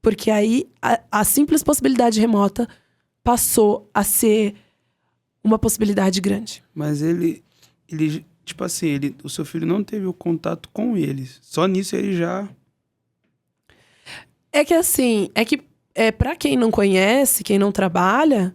Porque aí a simples possibilidade remota passou a ser uma possibilidade grande. Mas ele tipo assim, o seu filho não teve o contato com ele. Só nisso ele já... É que assim, pra quem não conhece, quem não trabalha,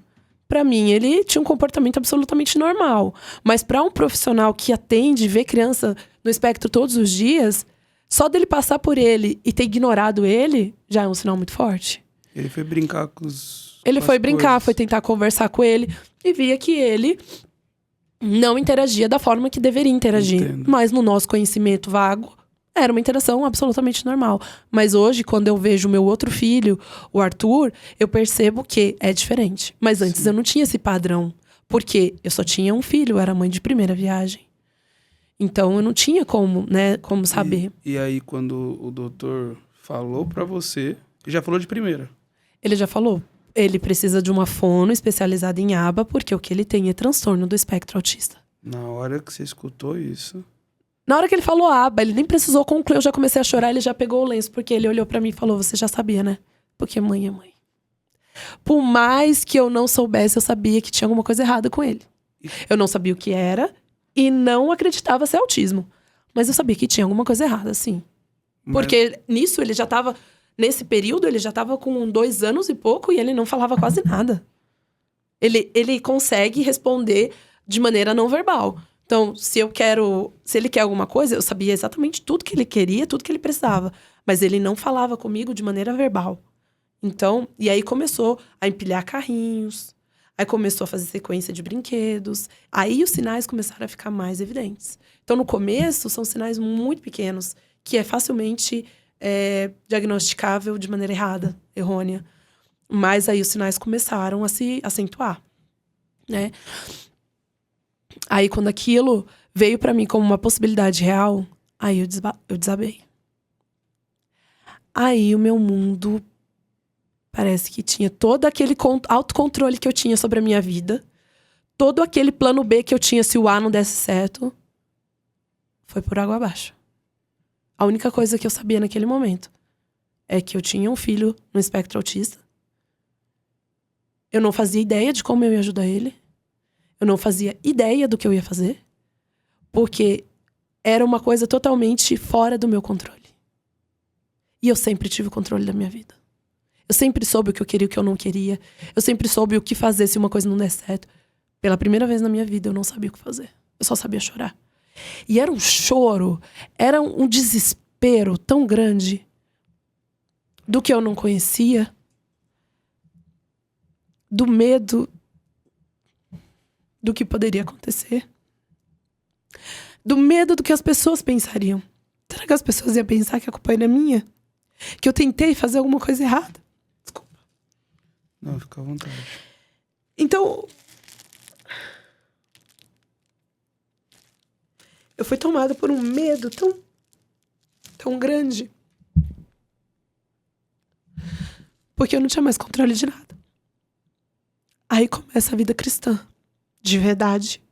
pra mim ele tinha um comportamento absolutamente normal. Mas pra um profissional que atende, vê criança no espectro todos os dias, só dele passar por ele e ter ignorado ele, já é um sinal muito forte. Ele foi brincar com os... Ele com foi as brincar, coisas. foi tentar conversar com ele e via que ele não interagia da forma que deveria interagir. Entendo. Mas no nosso conhecimento vago, era uma interação absolutamente normal. Mas hoje, quando eu vejo o meu outro filho, o Arthur, eu percebo que é diferente. Mas antes Sim. eu não tinha esse padrão. Porque eu só tinha um filho, eu era mãe de primeira viagem. Então eu não tinha como saber. E aí, quando o doutor falou pra você... Ele já falou de primeira. Ele já falou. Ele precisa de uma fono especializada em aba, porque o que ele tem é transtorno do espectro autista. Na hora que você escutou isso... Na hora que ele falou aba, ele nem precisou concluir, eu já comecei a chorar, ele já pegou o lenço, porque ele olhou pra mim e falou, você já sabia, né? Porque mãe é mãe. Por mais que eu não soubesse, eu sabia que tinha alguma coisa errada com ele. Eu não sabia o que era e não acreditava ser autismo. Mas eu sabia que tinha alguma coisa errada, sim. Porque nisso ele já tava... Nesse período, ele já tava com 2 anos e pouco e ele não falava quase nada. Ele consegue responder de maneira não verbal. Então, se ele quer alguma coisa, eu sabia exatamente tudo que ele queria, tudo que ele precisava. Mas ele não falava comigo de maneira verbal. Então, e aí começou a empilhar carrinhos. Aí começou a fazer sequência de brinquedos. Aí os sinais começaram a ficar mais evidentes. Então, no começo, são sinais muito pequenos, que é facilmente diagnosticável de maneira errada, errônea. Mas aí os sinais começaram a se acentuar, né? Aí, quando aquilo veio pra mim como uma possibilidade real, aí eu desabei. Aí o meu mundo parece que tinha todo aquele autocontrole que eu tinha sobre a minha vida, todo aquele plano B que eu tinha se o A não desse certo, foi por água abaixo. A única coisa que eu sabia naquele momento é que eu tinha um filho no espectro autista. Eu não fazia ideia de como eu ia ajudar ele. Eu não fazia ideia do que eu ia fazer. Porque era uma coisa totalmente fora do meu controle. E eu sempre tive o controle da minha vida. Eu sempre soube o que eu queria e o que eu não queria. Eu sempre soube o que fazer se uma coisa não der certo. Pela primeira vez na minha vida, eu não sabia o que fazer. Eu só sabia chorar. E era um choro, era um desespero tão grande do que eu não conhecia, do medo do que poderia acontecer, do medo do que as pessoas pensariam. Será que as pessoas iam pensar que a culpa era minha? Que eu tentei fazer alguma coisa errada? Desculpa. Não, fica à vontade. Então, eu fui tomada por um medo tão grande. Porque eu não tinha mais controle de nada. Aí começa a vida cristã. De verdade.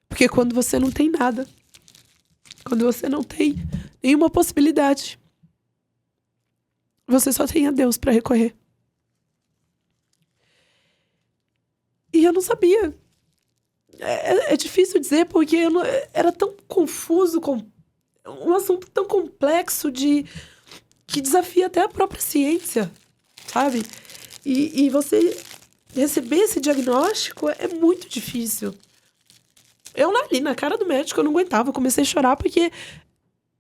Porque quando você não tem nada, quando você não tem nenhuma possibilidade, você só tem a Deus pra recorrer. E eu não sabia. É difícil dizer porque era tão confuso, um assunto tão complexo que desafia até a própria ciência, sabe? E você receber esse diagnóstico é muito difícil. Eu ali na cara do médico, eu não aguentava, eu comecei a chorar porque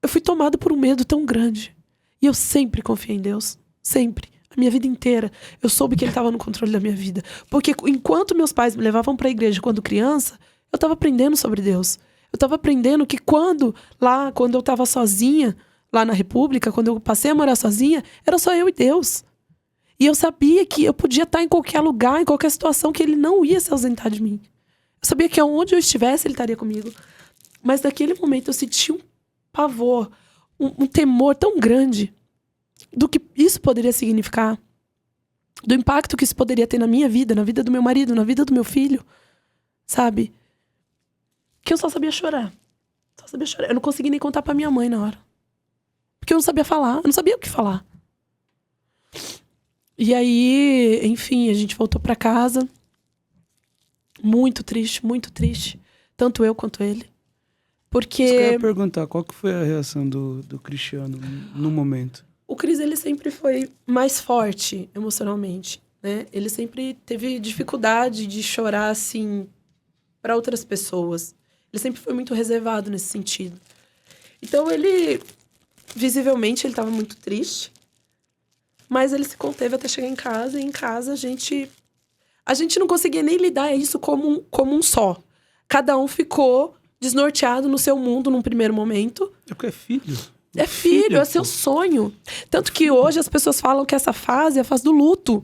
eu fui tomada por um medo tão grande. E eu sempre confiei em Deus, sempre. A minha vida inteira, eu soube que ele estava no controle da minha vida. Porque enquanto meus pais me levavam para a igreja quando criança, eu estava aprendendo sobre Deus. Eu estava aprendendo que quando eu estava sozinha, lá na República, quando eu passei a morar sozinha, era só eu e Deus. E eu sabia que eu podia estar em qualquer lugar, em qualquer situação, que ele não ia se ausentar de mim. Eu sabia que aonde eu estivesse, ele estaria comigo. Mas naquele momento eu senti um pavor, um temor tão grande do que isso poderia significar, do impacto que isso poderia ter na minha vida, na vida do meu marido, na vida do meu filho, sabe? Que eu só sabia chorar. Só sabia chorar. Eu não consegui nem contar pra minha mãe na hora. Porque eu não sabia falar, eu não sabia o que falar. E aí, enfim, a gente voltou pra casa. Muito triste, muito triste. Tanto eu quanto ele. Porque... Isso que eu ia perguntar, qual que foi a reação do Cristiano no momento? O Cris, ele sempre foi mais forte emocionalmente, né? Ele sempre teve dificuldade de chorar, assim, para outras pessoas. Ele sempre foi muito reservado nesse sentido. Então, ele, visivelmente, ele estava muito triste. Mas ele se conteve até chegar em casa. E em casa, a gente não conseguia nem lidar isso como um só. Cada um ficou desnorteado no seu mundo num primeiro momento. É porque é filho. É filho, é seu sonho. Tanto que hoje as pessoas falam que essa fase é a fase do luto.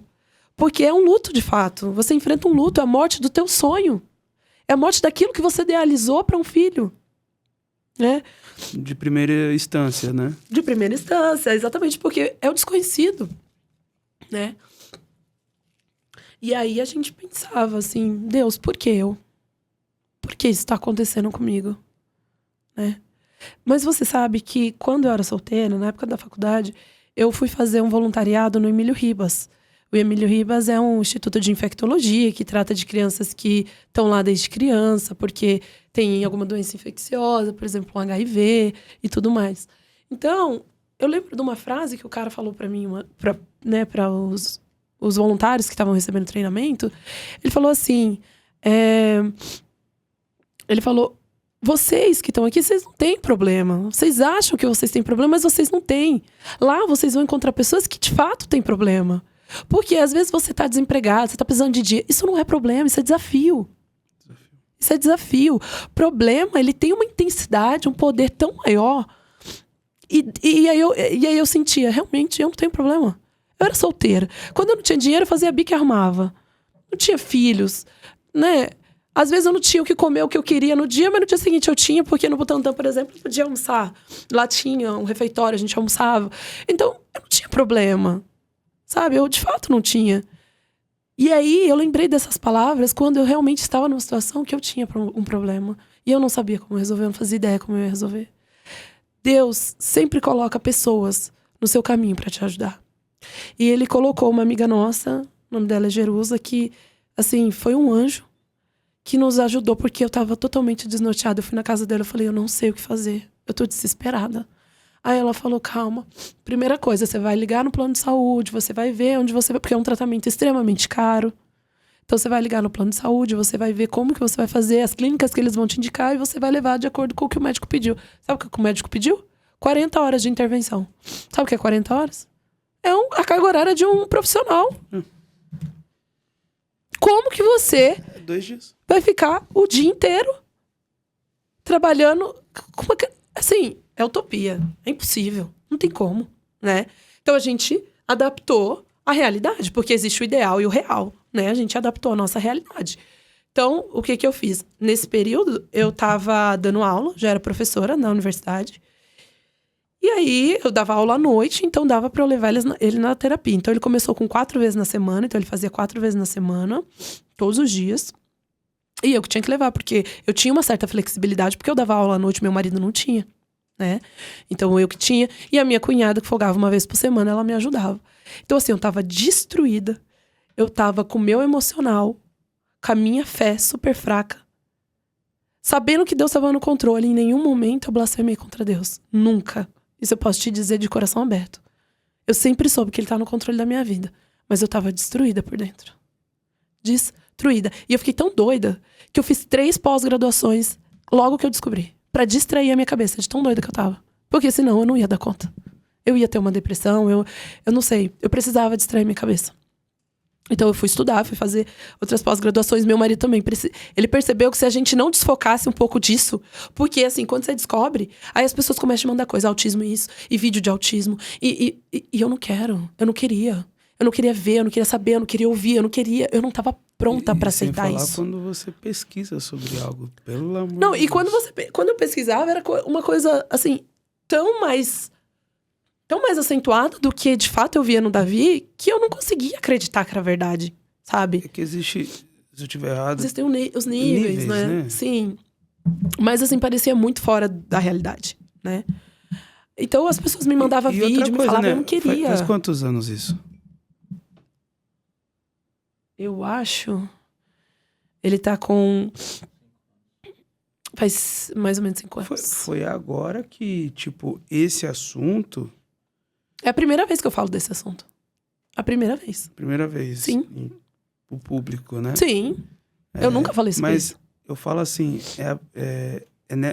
Porque é um luto, de fato. Você enfrenta um luto, é a morte do teu sonho. É a morte daquilo que você idealizou para um filho. Né? De primeira instância, né? De primeira instância, exatamente, porque é o desconhecido. Né? E aí a gente pensava assim, Deus, por que eu? Por que isso está acontecendo comigo? Né? Mas você sabe que quando eu era solteira, na época da faculdade, eu fui fazer um voluntariado no Emílio Ribas. O Emílio Ribas é um instituto de infectologia que trata de crianças que estão lá desde criança, porque tem alguma doença infecciosa, por exemplo, um HIV e tudo mais. Então, eu lembro de uma frase que o cara falou para mim, para os voluntários que estavam recebendo treinamento. Ele falou assim, ele falou, vocês que estão aqui, vocês não têm problema. Vocês acham que vocês têm problema, mas vocês não têm. Lá vocês vão encontrar pessoas que de fato têm problema. Porque às vezes você está desempregado, você está precisando de dinheiro. Isso não é problema, isso é desafio. Isso é desafio. Problema, ele tem uma intensidade, um poder tão maior. E aí eu sentia, realmente, eu não tenho problema. Eu era solteira. Quando eu não tinha dinheiro, eu fazia bico e arrumava. Não tinha filhos, né? Às vezes eu não tinha o que comer, o que eu queria no dia, mas no dia seguinte eu tinha, porque no Butantã, por exemplo, eu podia almoçar. Lá tinha um refeitório, a gente almoçava. Então, eu não tinha problema. Sabe? Eu, de fato, não tinha. E aí, eu lembrei dessas palavras quando eu realmente estava numa situação que eu tinha um problema. E eu não sabia como resolver, eu não fazia ideia como eu ia resolver. Deus sempre coloca pessoas no seu caminho para te ajudar. E ele colocou uma amiga nossa, o nome dela é Jerusa, que, assim, foi um anjo que nos ajudou, porque eu estava totalmente desnorteada. Eu fui na casa dela e falei, eu não sei o que fazer. Eu tô desesperada. Aí ela falou, calma. Primeira coisa, você vai ligar no plano de saúde, você vai ver onde você vai... Porque é um tratamento extremamente caro. Então você vai ligar no plano de saúde, você vai ver como que você vai fazer, as clínicas que eles vão te indicar, e você vai levar de acordo com o que o médico pediu. Sabe o que o médico pediu? 40 horas de intervenção. Sabe o que é 40 horas? É a carga horária de um profissional. Como que você 2 dias vai ficar o dia inteiro trabalhando? Assim, é utopia. É impossível. Não tem como, né? Então a gente adaptou a realidade, porque existe o ideal e o real, né? A gente adaptou a nossa realidade. Então, o que eu fiz? Nesse período, eu tava dando aula, já era professora na universidade. E aí, eu dava aula à noite, então dava pra eu levar ele na terapia. Então, ele começou com 4 vezes na semana, então ele fazia 4 vezes na semana, todos os dias. E eu que tinha que levar, porque eu tinha uma certa flexibilidade, porque eu dava aula à noite, meu marido não tinha, né? Então, eu que tinha. E a minha cunhada, que folgava uma vez por semana, ela me ajudava. Então, assim, eu tava destruída. Eu tava com o meu emocional, com a minha fé super fraca. Sabendo que Deus estava no controle, em nenhum momento eu blasfemei contra Deus. Nunca. Isso eu posso te dizer de coração aberto. Eu sempre soube que Ele tá no controle da minha vida. Mas eu tava destruída por dentro. Destruída. E eu fiquei tão doida que eu fiz 3 pós-graduações logo que eu descobri. Pra distrair a minha cabeça de tão doida que eu tava. Porque senão eu não ia dar conta. Eu ia ter uma depressão, eu não sei. Eu precisava distrair minha cabeça. Então eu fui estudar, fui fazer outras pós-graduações. Meu marido também, ele percebeu que se a gente não desfocasse um pouco disso... Porque, assim, quando você descobre... Aí as pessoas começam a mandar coisa, autismo isso, e vídeo de autismo. E eu não quero, eu não queria. Eu não queria ver, eu não queria saber, eu não queria ouvir, eu não tava pronta pra aceitar sem falar isso. Quando você pesquisa sobre algo, pelo amor Não, de e Deus. quando eu pesquisava, era uma coisa, assim, tão mais acentuada do que, de fato, eu via no Davi, que eu não conseguia acreditar que era verdade, sabe? É que existe, se eu estiver errado... Existem os níveis, né? Sim. Mas, assim, parecia muito fora da realidade, né? Então, as pessoas me mandavam vídeo, me falavam, né? Eu não queria. Faz quantos anos isso? Eu acho... Ele tá com... Faz mais ou menos 5 anos. Foi agora que, tipo, esse assunto... É a primeira vez que eu falo desse assunto. A primeira vez. Primeira vez. Sim. O público, né? Sim. Eu nunca falei sobre isso. Mas eu falo assim,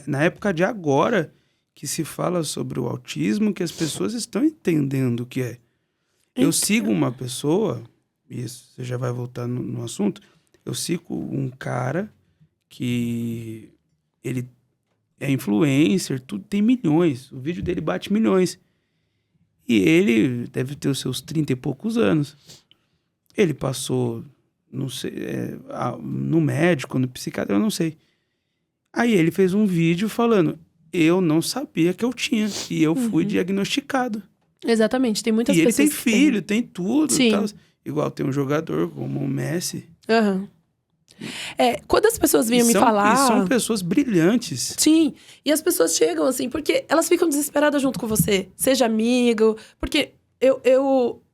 na época de agora que se fala sobre o autismo, que as pessoas estão entendendo o que é. Eu sigo uma pessoa, isso, você já vai voltar no assunto, eu sigo um cara que ele é influencer, tudo, tem milhões, o vídeo dele bate milhões. E ele deve ter os seus 30 e poucos anos. Ele passou, não sei, no médico, no psiquiatra, eu não sei. Aí ele fez um vídeo falando, eu não sabia que eu tinha, e eu fui diagnosticado. Exatamente, tem muitas pessoas. E ele pessoas tem filho, tem tudo. Sim. Tal. Igual tem um jogador como o Messi. Aham. Quando as pessoas vinham me falar... E são pessoas brilhantes. Sim, e as pessoas chegam assim, porque elas ficam desesperadas junto com você. Seja amigo, porque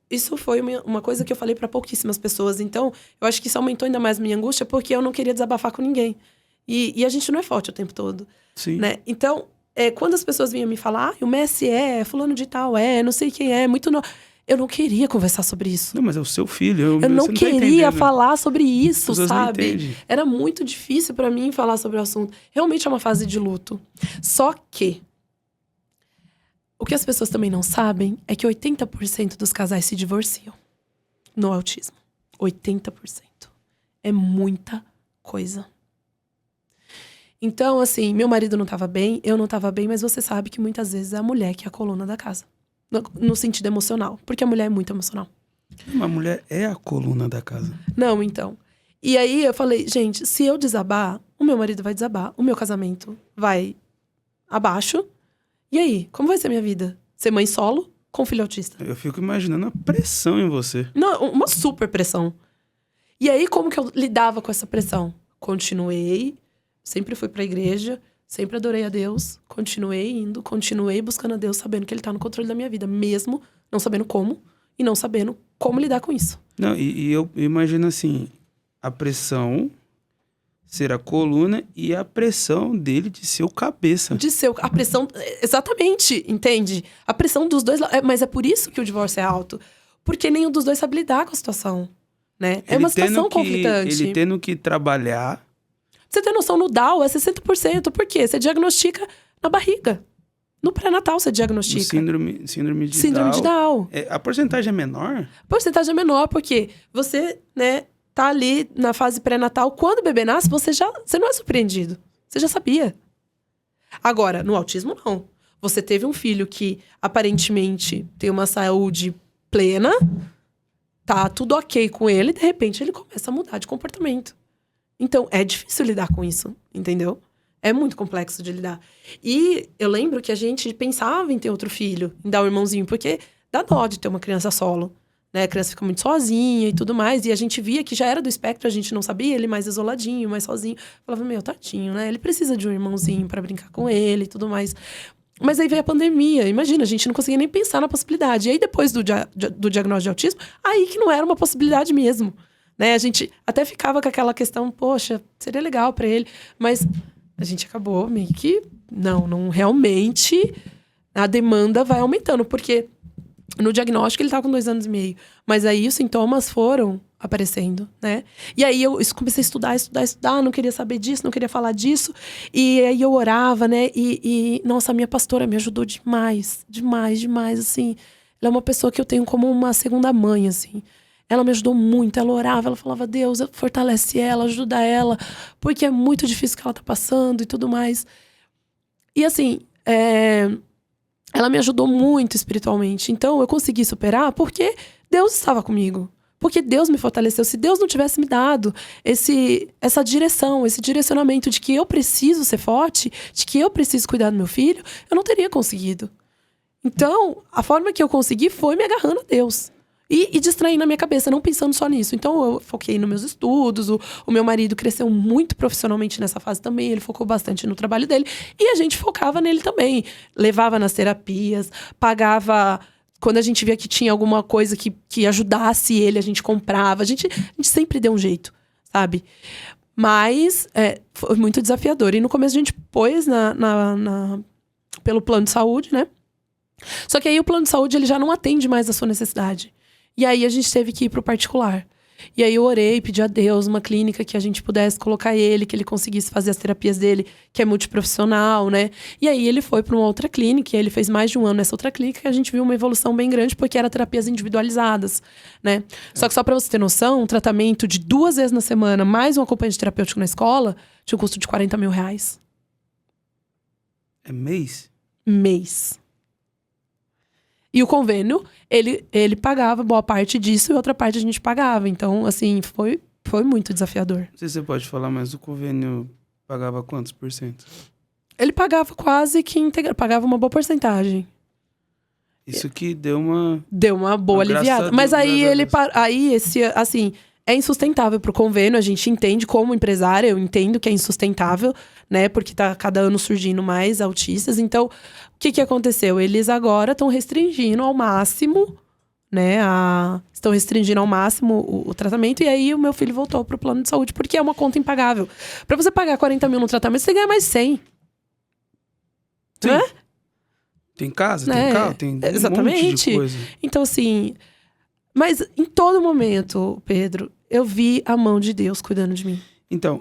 isso foi uma coisa que eu falei pra pouquíssimas pessoas. Então, eu acho que isso aumentou ainda mais minha angústia, porque eu não queria desabafar com ninguém. E a gente não é forte o tempo todo. Sim. Né? Então, quando as pessoas vinham me falar, o Messi fulano de tal não sei quem muito... Eu não queria conversar sobre isso. Não, mas é o seu filho. Eu não queria falar sobre isso, sabe? Sabe? Era muito difícil pra mim falar sobre o assunto. Realmente é uma fase de luto. Só que o que as pessoas também não sabem é que 80% dos casais se divorciam no autismo. 80%. É muita coisa. Então, assim, meu marido não tava bem, eu não tava bem, mas você sabe que muitas vezes é a mulher que é a coluna da casa. No sentido emocional. Porque a mulher é muito emocional. Uma mulher é a coluna da casa. Não, então. E aí eu falei, gente, se eu desabar, o meu marido vai desabar. O meu casamento vai abaixo. E aí, como vai ser a minha vida? Ser mãe solo com filho autista? Eu fico imaginando a pressão em você. Não, uma super pressão. E aí, como que eu lidava com essa pressão? Continuei, sempre fui pra igreja... Sempre adorei a Deus, continuei indo, continuei buscando a Deus, sabendo que Ele tá no controle da minha vida, mesmo não sabendo como e não sabendo como lidar com isso. Não, e eu imagino assim, a pressão ser a coluna e a pressão dele de ser o cabeça. A pressão, exatamente, entende? A pressão dos dois, mas é por isso que o divórcio é alto, porque nenhum dos dois sabe lidar com a situação, né? É uma situação conflitante. Ele tendo que trabalhar... Você tem noção, no DAO é 60%. Por quê? Você diagnostica na barriga. No pré-natal você diagnostica. Síndrome de Down. A porcentagem é menor? A porcentagem é menor porque você, né, tá ali na fase pré-natal. Quando o bebê nasce, você não é surpreendido. Você já sabia. Agora, no autismo, não. Você teve um filho que, aparentemente, tem uma saúde plena, tá tudo ok com ele, de repente ele começa a mudar de comportamento. Então, é difícil lidar com isso, entendeu? É muito complexo de lidar. E eu lembro que a gente pensava em ter outro filho, em dar um irmãozinho, porque dá dó de ter uma criança solo, né? A criança fica muito sozinha e tudo mais. E a gente via que já era do espectro, a gente não sabia, ele mais isoladinho, mais sozinho. Falava, meu, tadinho, né? Ele precisa de um irmãozinho pra brincar com ele e tudo mais. Mas aí veio a pandemia, imagina, a gente não conseguia nem pensar na possibilidade. E aí, depois do diagnóstico de autismo, aí que não era uma possibilidade mesmo. Né? A gente até ficava com aquela questão, poxa, seria legal pra ele. Mas a gente acabou meio que... Não realmente a demanda vai aumentando. Porque no diagnóstico ele tava com 2 anos e meio. Mas aí os sintomas foram aparecendo, né? E aí eu comecei a estudar. Não queria saber disso, não queria falar disso. E aí eu orava, né? Nossa, a minha pastora me ajudou demais, assim. Ela é uma pessoa que eu tenho como uma segunda mãe, assim. Ela me ajudou muito, ela orava, ela falava, Deus, fortalece ela, ajuda ela, porque é muito difícil o que ela tá passando e tudo mais. E assim, ela me ajudou muito espiritualmente. Então, eu consegui superar porque Deus estava comigo. Porque Deus me fortaleceu. Se Deus não tivesse me dado essa direção, esse direcionamento de que eu preciso ser forte, de que eu preciso cuidar do meu filho, eu não teria conseguido. Então, a forma que eu consegui foi me agarrando a Deus. E distraindo a minha cabeça, não pensando só nisso. Então, eu foquei nos meus estudos. O meu marido cresceu muito profissionalmente nessa fase também. Ele focou bastante no trabalho dele. E a gente focava nele também. Levava nas terapias, pagava Quando a gente via que tinha alguma coisa que ajudasse ele, a gente comprava. A gente sempre deu um jeito, sabe? Mas foi muito desafiador. E no começo a gente pôs pelo plano de saúde, né? Só que aí o plano de saúde ele já não atende mais a sua necessidade. E aí a gente teve que ir pro particular. E aí eu orei, pedi a Deus uma clínica que a gente pudesse colocar ele, que ele conseguisse fazer as terapias dele, que é multiprofissional, né? E aí ele foi para uma outra clínica, e ele fez mais de um ano nessa outra clínica, e a gente viu uma evolução bem grande, porque era terapias individualizadas, né? Só que só para você ter noção, um tratamento de 2 vezes na semana, mais um acompanhante terapêutico na escola, tinha um custo de R$40 mil. É mês? Mês. E o convênio, ele pagava boa parte disso e outra parte a gente pagava. Então, assim, foi muito desafiador. Não sei se você pode falar, mas o convênio pagava quantos por cento? Ele pagava quase que pagava uma boa porcentagem. Isso que deu uma... Deu uma boa aliviada. Mas aí assim, é insustentável pro convênio, a gente entende como empresária, eu entendo que é insustentável, né? Porque tá cada ano surgindo mais autistas. Então, o que aconteceu? Eles agora estão restringindo ao máximo, né? Estão restringindo ao máximo o tratamento. E aí, o meu filho voltou pro plano de saúde, porque é uma conta impagável. Pra você pagar 40 mil no tratamento, você ganha mais 100. Sim. Né? Tem casa, tem carro, tem exatamente. Um monte de coisa. Então, assim... Mas, em todo momento, Pedro, eu vi a mão de Deus cuidando de mim. Então,